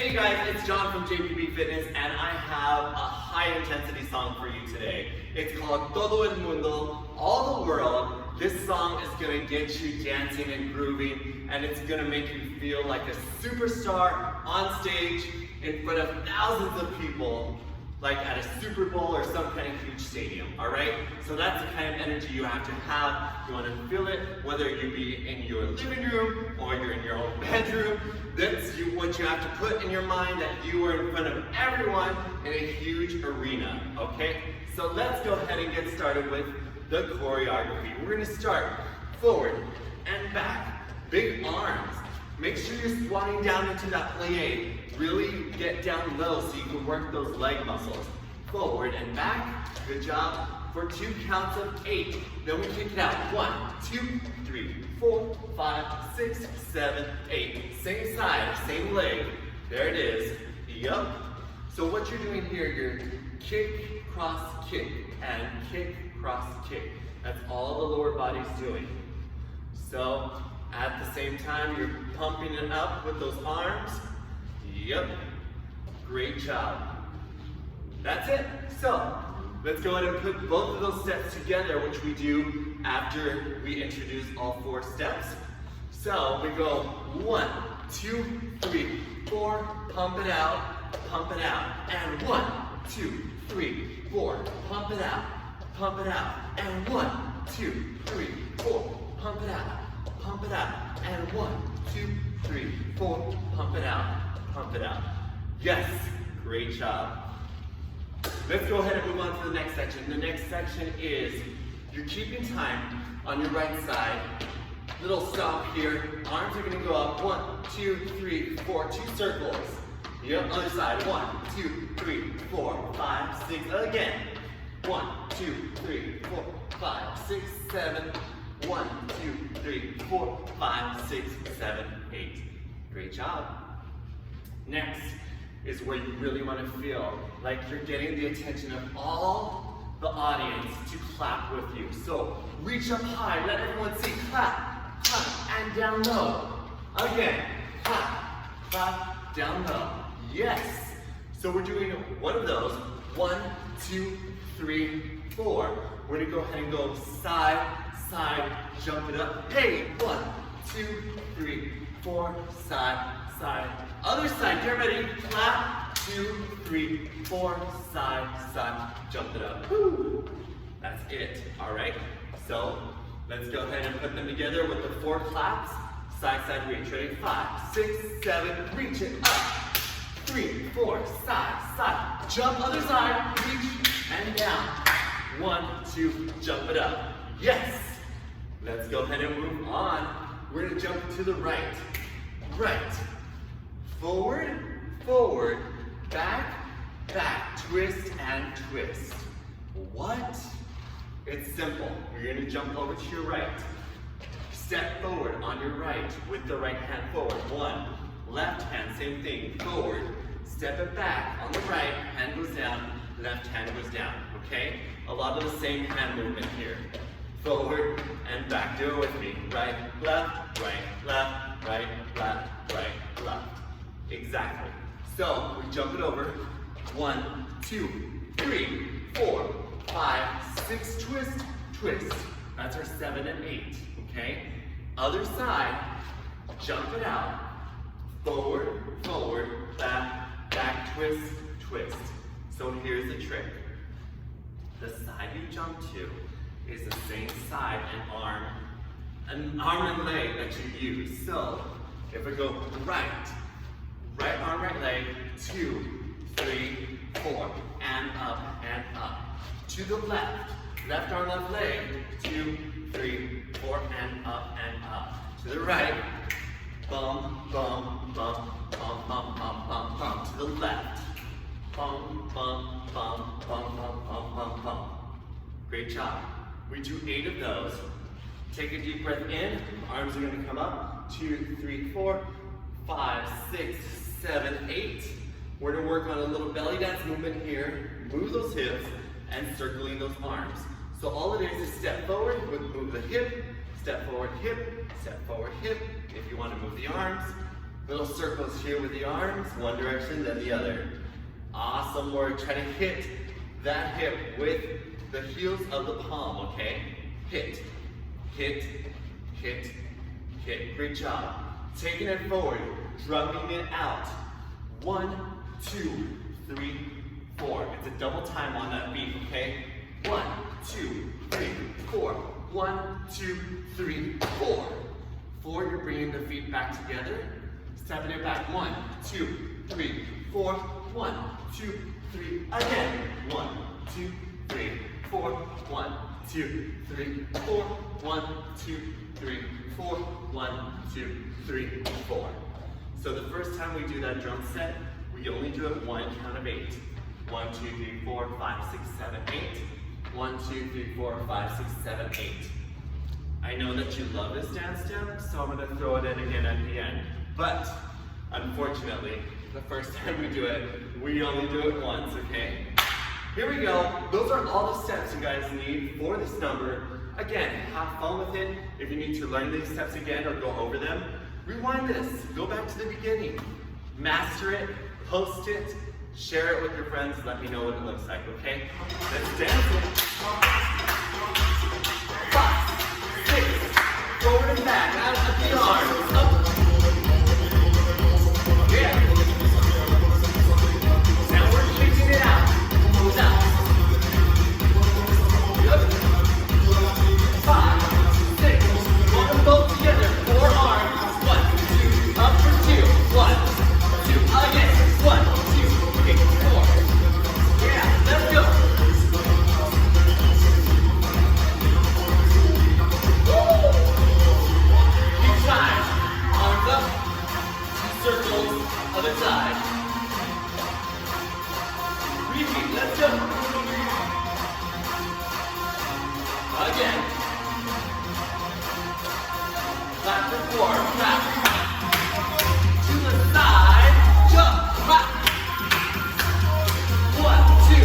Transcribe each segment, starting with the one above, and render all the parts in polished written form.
Hey guys, it's John from JPB Fitness, and I have a high intensity song for you today. It's called TODO MUNDO, all the world. This song is gonna get you dancing and grooving, and it's gonna make you feel like a superstar on stage in front of thousands of people, like at a Super Bowl or some kind of huge stadium, all right? So that's the kind of energy you have to have. You want to feel it, whether you be in your living room or you're in your own bedroom. That's what you have to put in your mind, that you are in front of everyone in a huge arena, okay? So let's go ahead and get started with the choreography. We're gonna start forward and back, big arms. Make sure you're squatting down into that plie. Really get down low so you can work those leg muscles. Forward and back, good job. For 2 counts of 8. Then we kick it out. 1, 2, 3, 4, 5, 6, 7, 8. Same side, same leg. There it is. Yup. So what you're doing here, you're kick, cross, kick, and kick, cross, kick. That's all the lower body's doing. So at the same time, you're pumping it up with those arms. Yep, great job. That's it. So let's go ahead and put both of those steps together, which we do after we introduce all 4 steps. So we go 1, 2, 3, 4, pump it out, and 1, 2, 3, 4, pump it out, and 1, 2, 3, 4, pump it out, and 1, 2, 3, 4, pump it out. Yes, great job. Let's go ahead and move on to the next section. The next section is you're keeping time on your right side. Little stop here. Arms are gonna go up. 1, 2, 3, 4, 2 circles. Yep, other side. 1, 2, 3, 4, 5, 6. Again. 1, 2, 3, 4, 5, 6, 7. 1, 2, 3, 4, 5, 6, 7, 8. Great job. Next is where you really want to feel like you're getting the attention of all the audience to clap with you. So reach up high, let everyone see, clap, clap, and down low. Again, clap, clap, down low. Yes. So we're doing one of those. 1, 2, 3, 4. We're gonna go ahead and go side, side, jump it up. Hey, 1, 2, 3, 4, side, side. Other side, get ready. Clap, 2, 3, 4, side, side, jump it up. Woo. That's it, all right? So let's go ahead and put them together with the 4 claps. Side, side, reach. Ready? 5, 6, 7, reach it up. 3, 4, side, side. Jump, other side, reach, and down. 1, 2, jump it up. Yes. Let's go ahead and move on. We're gonna jump to the right. Right. Forward, forward, back, back, twist and twist. What? It's simple. You're gonna jump over to your right. Step forward on your right with the right hand forward. 1, left hand, same thing, forward. Step it back on the right, hand goes down, left hand goes down, okay? A lot of the same hand movement here. Forward and back, do it with me. Right, left, right, left, right, left, right, left. Exactly. So we jump it over. 1, 2, 3, 4, 5, 6, twist, twist. That's our 7 and 8, okay? Other side, jump it out. Forward, forward, back, back, twist, twist. So here's the trick. The side you jump to is the same side and arm and leg that you use. So if we go right arm, right leg, 2, 3, 4, and up, and up. To the left, left arm, left leg, 2, 3, 4, and up, and up. To the right, bum, bum, bum, bum, bum, bum, bum, bum. To the left, bum, bum, bum, bum, bum, bum, bum, bum. Great job. We do 8 of those. Take a deep breath in, arms are gonna come up, 2, 3, 4, 5, 6, 7, 8. We're gonna work on a little belly dance movement here. Move those hips and circling those arms. So all it is step forward, move the hip, step forward, hip, step forward, hip. If you wanna move the arms, Little circles here with the arms, one direction, then the other. Awesome work. Try to hit that hip with the heels of the palm, okay? Hit, hit, hit, hit. Great job. Taking it forward, drumming it out. 1, 2, 3, 4. It's a double time on that beat, okay? 1, 2, 3, 4. 1, 2, 3, 4. 4, you're bringing the feet back together. Stepping it back. 1, 2, 3, 4. 1, 2, 3. Again. 1, 2, 3, 4. 1, 2, 3, 4. 1, 2, 3, 4. 1, 2, 3, 4. So the first time we do that drum set, we only do it one count of 8. 1, 2, 3, 4, 5, 6, 7, 8. 1, 2, 3, 4, 5, 6, 7, 8. I know that you love this dance step, so I'm going to throw it in again at the end. But, unfortunately, the first time we do it, we only do it once, okay? Here we go. Those are all the steps you guys need for this number. Again, have fun with it. If you need to learn these steps again or go over them, rewind this. Go back to the beginning. Master it, post it, share it with your friends, let me know what it looks like, okay? Let's dance it. 5, 6, forward and back, out of the arms, up. Yeah. Now we're kicking it out. Down. Good. 5, 6, pull them both together, 4 arms. 1, 2, up for 2. 1, 2, again. 1, 2, 3, 4. Yeah, let's go. Woo! Each side, arms up, circles, other side. Repeat, let's go. Again. Clap for 4, clap. To the side, jump, clap. 1, 2,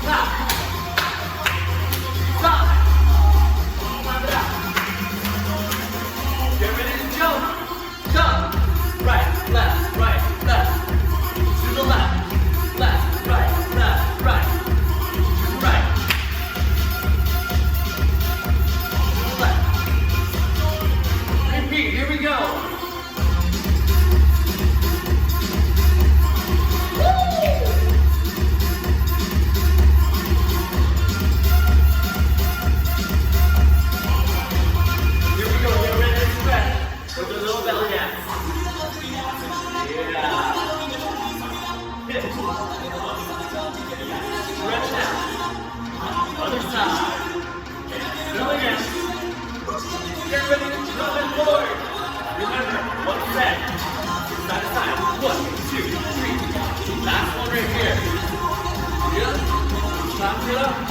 clap. Side. Clap it out. Get ready to jump. Jump. Right, left, right, left. To the left. Left, right, left, right. To the right. To the left. Repeat, here we go. With a little belly dance. Yeah. Hit. Stretch out. Other side. Still again. Get ready to drum and forward. Remember, one set. Side to side. 1, 2, 3. Last one right here. Good. Clap it up.